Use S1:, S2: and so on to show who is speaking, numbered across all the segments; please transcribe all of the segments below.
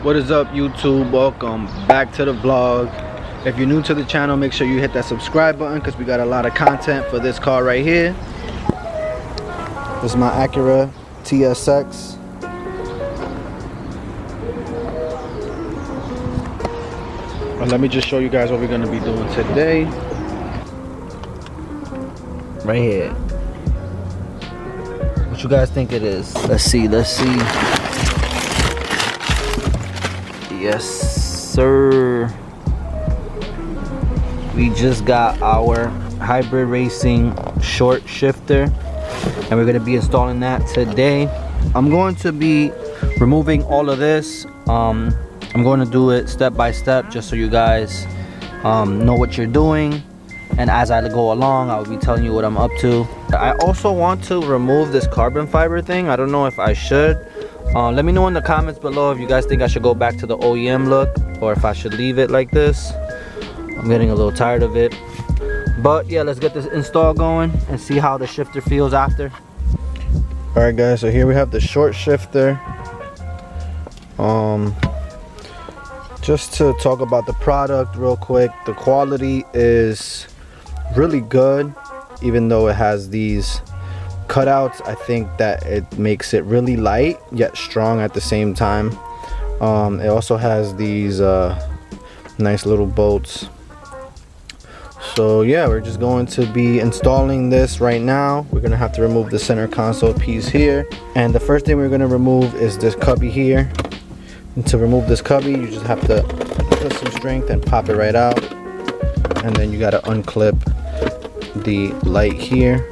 S1: What is up, YouTube? Welcome back to the vlog. If you're new to the channel, make sure you hit that subscribe button because we got a lot of content for this car right here. This is my Acura TSX. Well, let me just show you guys what we're going to be doing today. Right here. What you guys think it is? Let's see. Yes, sir. We just got our hybrid racing short shifter, and we're going to be installing that today. I'm going to be removing all of this. I'm going to do it step by step just so you guys know what you're doing, and as I go along I'll be telling you what I'm up to. I also want to remove this carbon fiber thing. I don't know if I should. Let me know in the comments below if you guys think I should go back to the OEM look or if I should leave it like this. I'm getting a little tired of it. But yeah, let's get this install going and see how the shifter feels after. Alright guys, so here we have the short shifter. Just to talk about the product real quick, the quality is really good. Even though it has these cutouts, I think that it makes it really light yet strong at the same time. It also has these nice little bolts. So yeah, we're just going to be installing this right now. We're gonna have to remove the center console piece here, and the first thing we're gonna remove is this cubby here. And to remove this cubby, you just have to put some strength and pop it right out, and then you got to unclip the light here.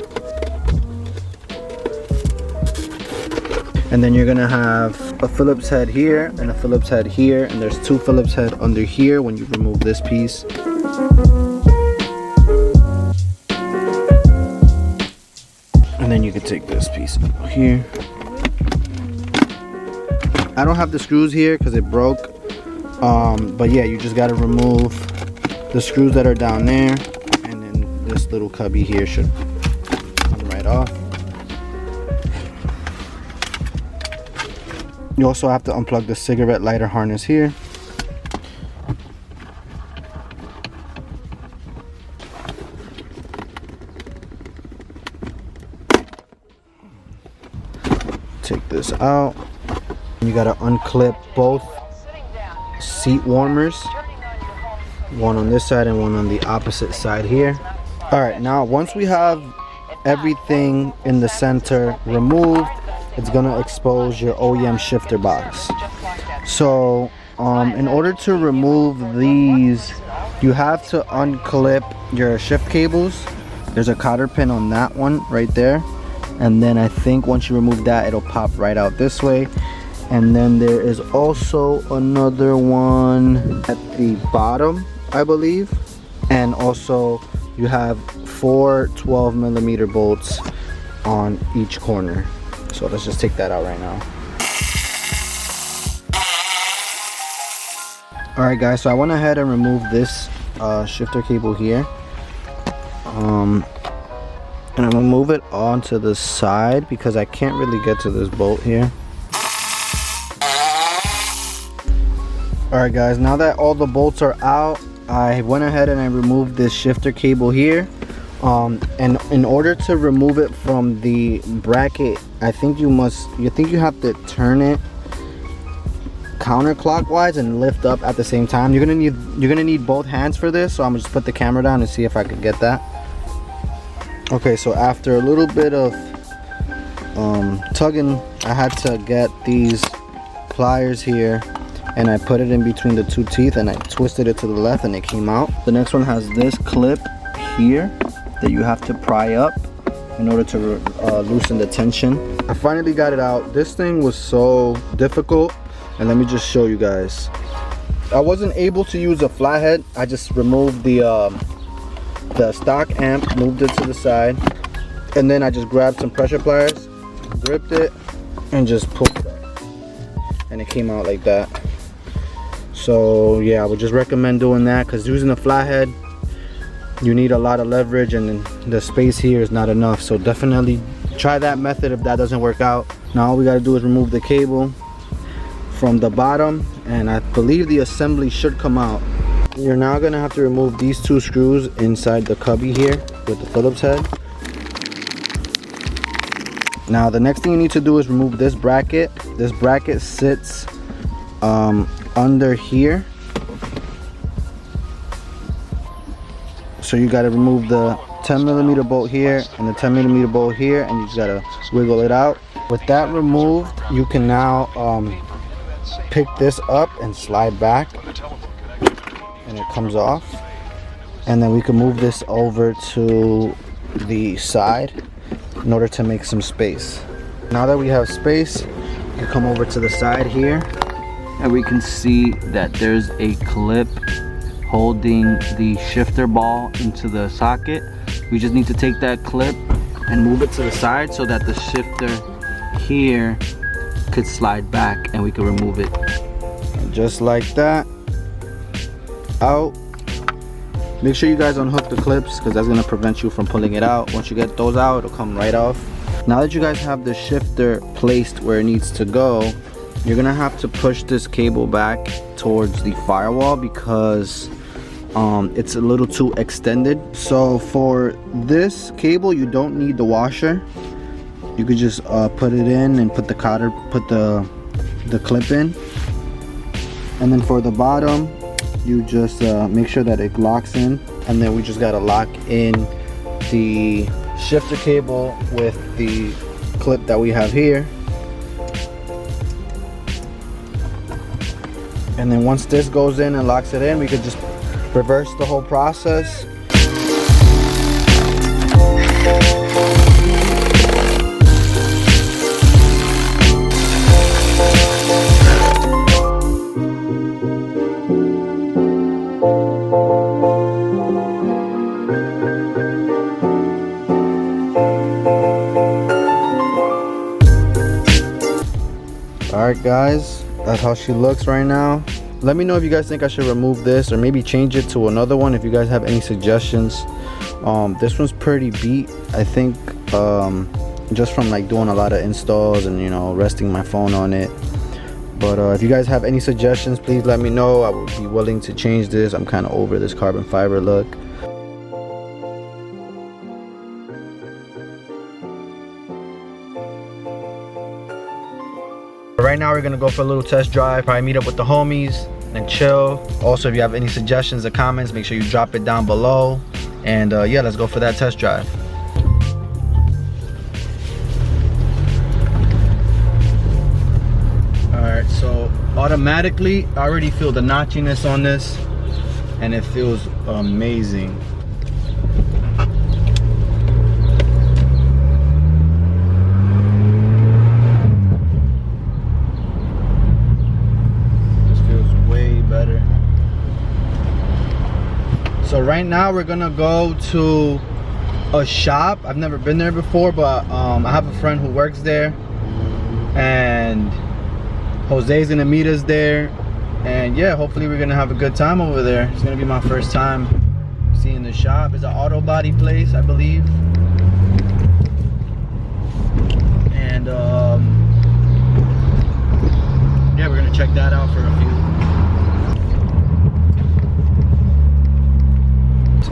S1: And then you're gonna have a Phillips head here and a Phillips head here, and there's two Phillips head under here when you remove this piece. And then you can take this piece out here. I don't have the screws here because it broke, but yeah, you just got to remove the screws that are down there, and then this little cubby here should come right off. You also have to unplug the cigarette lighter harness here. Take this out. You gotta unclip both seat warmers, one on this side and one on the opposite side here. All right, now once we have everything in the center removed, it's gonna expose your OEM shifter box. So in order to remove these, you have to unclip your shift cables. There's a cotter pin on that one right there, and then I think once you remove that, it'll pop right out this way. And then there is also another one at the bottom, I believe. And also you have 4 12mm bolts on each corner. So let's just take that out right now. Alright guys, so I went ahead and removed this shifter cable here. And I'm gonna move it onto the side because I can't really get to this bolt here. Alright guys, now that all the bolts are out, I went ahead and I removed this shifter cable here. And in order to remove it from the bracket, I think you have to turn it counterclockwise and lift up at the same time. You're gonna need both hands for this, so I'm gonna just put the camera down and see if I can get that. Okay, so after a little bit of tugging, I had to get these pliers here, and I put it in between the two teeth and I twisted it to the left and it came out. The next one has this clip here that you have to pry up in order to loosen the tension. I finally got it out. This thing was so difficult, and let me just show you guys. I wasn't able to use a flathead. I just removed the stock amp, moved it to the side, and then I just grabbed some pressure pliers, gripped it, and just pulled it up, and it came out like that. So yeah, I would just recommend doing that, because using a flathead, you need a lot of leverage and the space here is not enough. So definitely try that method if that doesn't work out. Now all we got to do is remove the cable from the bottom, and I believe the assembly should come out. You're now gonna have to remove these 2 screws inside the cubby here with the Phillips head. Now the next thing you need to do is remove this bracket. This bracket sits under here. So you gotta remove the 10mm bolt here and the 10mm bolt here, and you just gotta wiggle it out. With that removed, you can now pick this up and slide back, and it comes off. And then we can move this over to the side in order to make some space. Now that we have space, you come over to the side here, and we can see that there's a clip holding the shifter ball into the socket. We just need to take that clip and move it to the side so that the shifter here could slide back and we can remove it. And just like that, out. Make sure you guys unhook the clips, because that's going to prevent you from pulling it out. Once you get those out, it'll come right off. Now that you guys have the shifter placed where it needs to go, you're going to have to push this cable back towards the firewall, because it's a little too extended. So for this cable, you don't need the washer. You could just put it in and put the cotter, put the clip in. And then for the bottom, you just make sure that it locks in, and then we just gotta lock in the shifter cable with the clip that we have here. And then once this goes in and locks it in, we could just reverse the whole process. Alright guys, that's how she looks right now. Let me know if you guys think I should remove this or maybe change it to another one if you guys have any suggestions. This one's pretty beat, I think, just from like doing a lot of installs and, you know, resting my phone on it. But if you guys have any suggestions, please let me know. I would be willing to change this. I'm kind of over this carbon fiber look. Right now we're gonna go for a little test drive, probably meet up with the homies and chill. Also, if you have any suggestions or comments, make sure you drop it down below. And yeah, let's go for that test drive. Alright, so automatically I already feel the notchiness on this, and it feels amazing. So right now we're gonna go to a shop. I've never been there before, but I have a friend who works there, and Jose's gonna meet us there, and yeah, hopefully we're gonna have a good time over there. It's gonna be my first time seeing the shop. It's an auto body place, I believe, and yeah, we're gonna check that out for a few.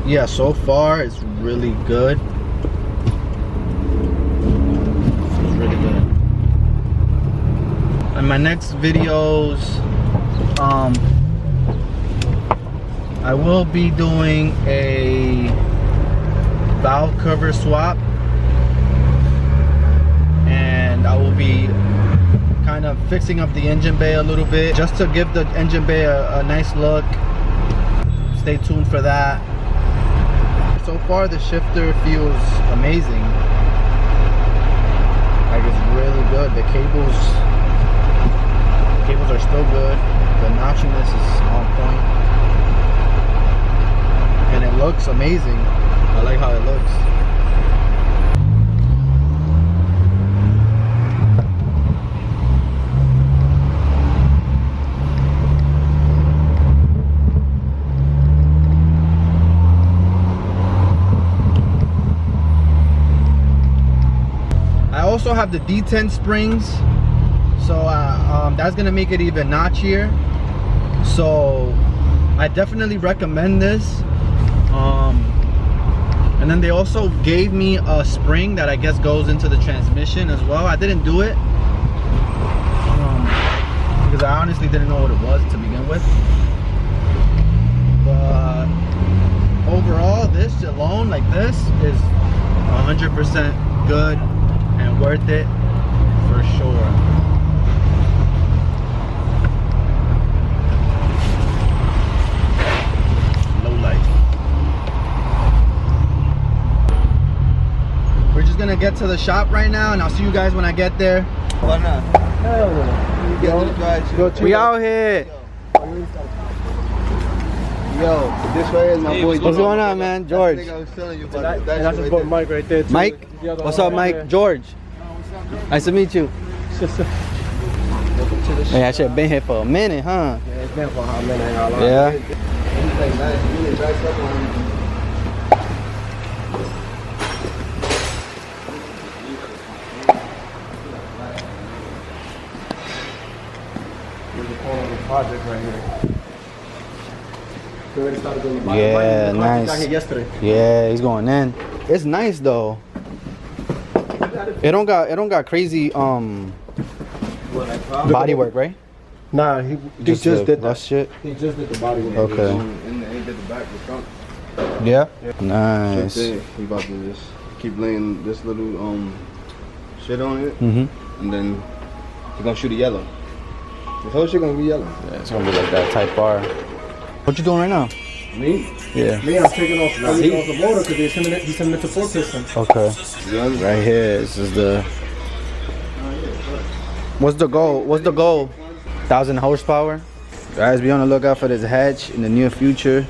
S1: Yeah, so far it's really good. It's really good. In my next videos, I will be doing a valve cover swap, and I will be kind of fixing up the engine bay a little bit, just to give the engine bay a nice look. Stay tuned for that. So far the shifter feels amazing. Like, it's really good. The cables are still good. The notchiness is on point, and it looks amazing. I like how it looks. I also have the D10 springs, So that's gonna make it even notchier. So I definitely recommend this. And then they also gave me a spring that I guess goes into the transmission as well. I didn't do it because I honestly didn't know what it was to begin with. But overall, this alone, like this, is 100% good and worth it for sure. We're just gonna get to the shop right now, and I'll see you guys when I get there.
S2: Why not?
S3: Hell no.
S1: We out here.
S2: Yo, this right here is my boy.
S1: What's going on, man? George.
S2: I was telling you about
S3: And that's his boy Mike right there too.
S1: Mike? What's up, Mike? George. Nice to meet you. Hey, I should have been here for a minute, huh?
S2: Yeah, it's been for a hot minute.
S1: Yeah.
S3: Project right here. We already started doing the body.
S1: Yeah, nice.
S3: Got here yesterday.
S1: Yeah, he's going in. It's nice though. It don't got crazy body work, right?
S3: Nah, he just
S1: the
S3: did that.
S1: rust shit.
S3: He just did the body work.
S1: Okay.
S2: And they did the back, the front.
S1: Yeah. Nice.
S2: He about to just keep laying this little shit on it,
S1: Mhm.
S2: and then he's gonna shoot it yellow. This whole shit gonna be yellow.
S1: Yeah, it's gonna be like that Type R. What you doing right now?
S3: Me?
S1: Yeah.
S3: Me, I'm taking off the motor because he's sending it to 4 piston.
S1: Okay. Right here. This is the. What's the goal? 1,000 horsepower. Guys, be on the lookout for this hatch in the near future.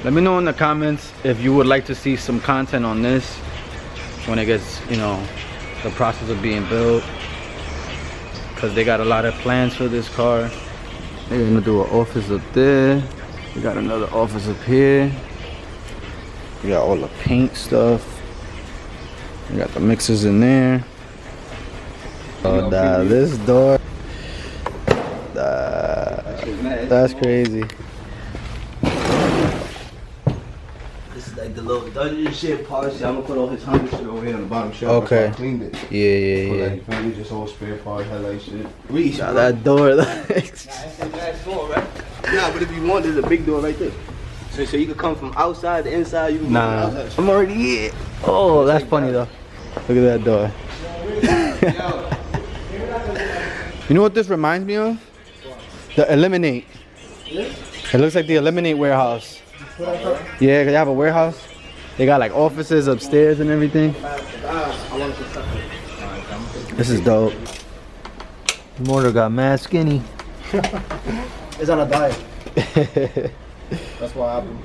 S1: Let me know in the comments if you would like to see some content on this when it gets, you know, the process of being built. Because they got a lot of plans for this car. They're gonna do an office up there. We got another office up here. We got all the paint stuff. We got the mixers in there. Oh, nah, this door. That's crazy.
S2: This is like the little dungeon shit part. I'm gonna put all his hundred shit over here on the bottom shelf.
S1: Okay.
S2: I cleaned it.
S1: Yeah.
S2: Like, you feel me? Just all spare parts, headlight shit.
S1: Got that door.
S2: Nah, but if you want, there's a big door right there. So you can come from outside to inside. You can
S1: Nah,
S2: go from outside.
S1: I'm already here. Oh, that's funny though. Look at that door. You know what this reminds me of? The Eliminate. It looks like the Eliminate warehouse. Yeah, they have a warehouse. They got like offices upstairs and everything. This is dope. The motor got mad skinny.
S3: It's on a diet. That's what happened.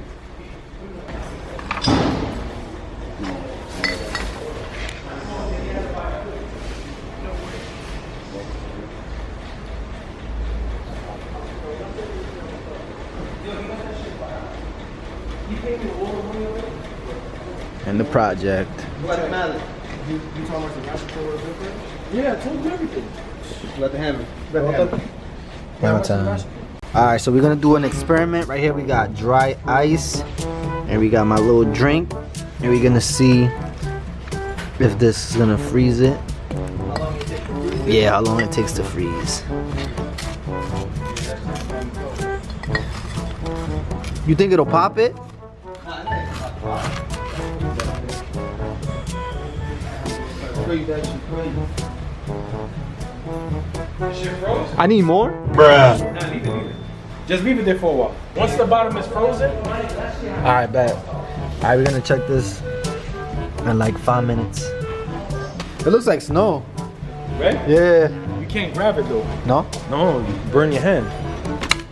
S1: And the project.
S2: You told us the recipe was different? Yeah, I told you everything. Let the hammer.
S1: Hammer time. Alright, so we're gonna do an experiment. Right here we got dry ice. And we got my little drink. And we're gonna see if this is gonna freeze it. Yeah, how long it takes to freeze. You think it'll pop it? I need more?
S3: Bruh. Just leave it there for a while. Once the bottom is frozen.
S1: Alright, bet. Alright, we're gonna check this in like 5 minutes. It looks like snow.
S3: Right?
S1: Yeah.
S3: You can't grab it though.
S1: No?
S3: No, you burn your hand.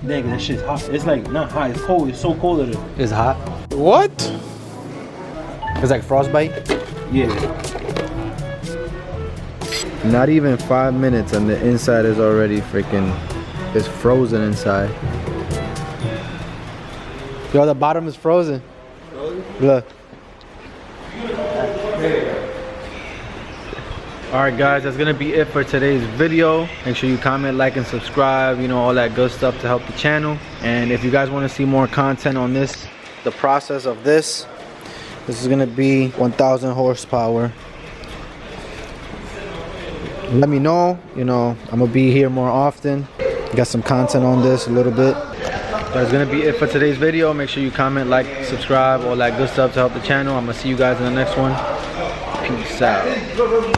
S3: Dang, that shit's hot. It's like not hot, it's cold. It's so cold that it.
S1: It's hot.
S3: What?
S1: It's like frostbite.
S3: Yeah.
S1: Not even 5 minutes and the inside is already freaking, it's frozen inside. Yo, the bottom is frozen. Look. Alright guys, that's gonna be it for today's video. Make sure you comment, like, and subscribe, you know, all that good stuff to help the channel. And if you guys want to see more content on this, the process of this is gonna be 1000 horsepower. Let me know, you know, I'm gonna be here more often. Got some content on this a little bit. That's gonna be it for today's video. Make sure you comment, like, subscribe, all that good stuff to help the channel. I'm gonna see you guys in the next one. Peace out.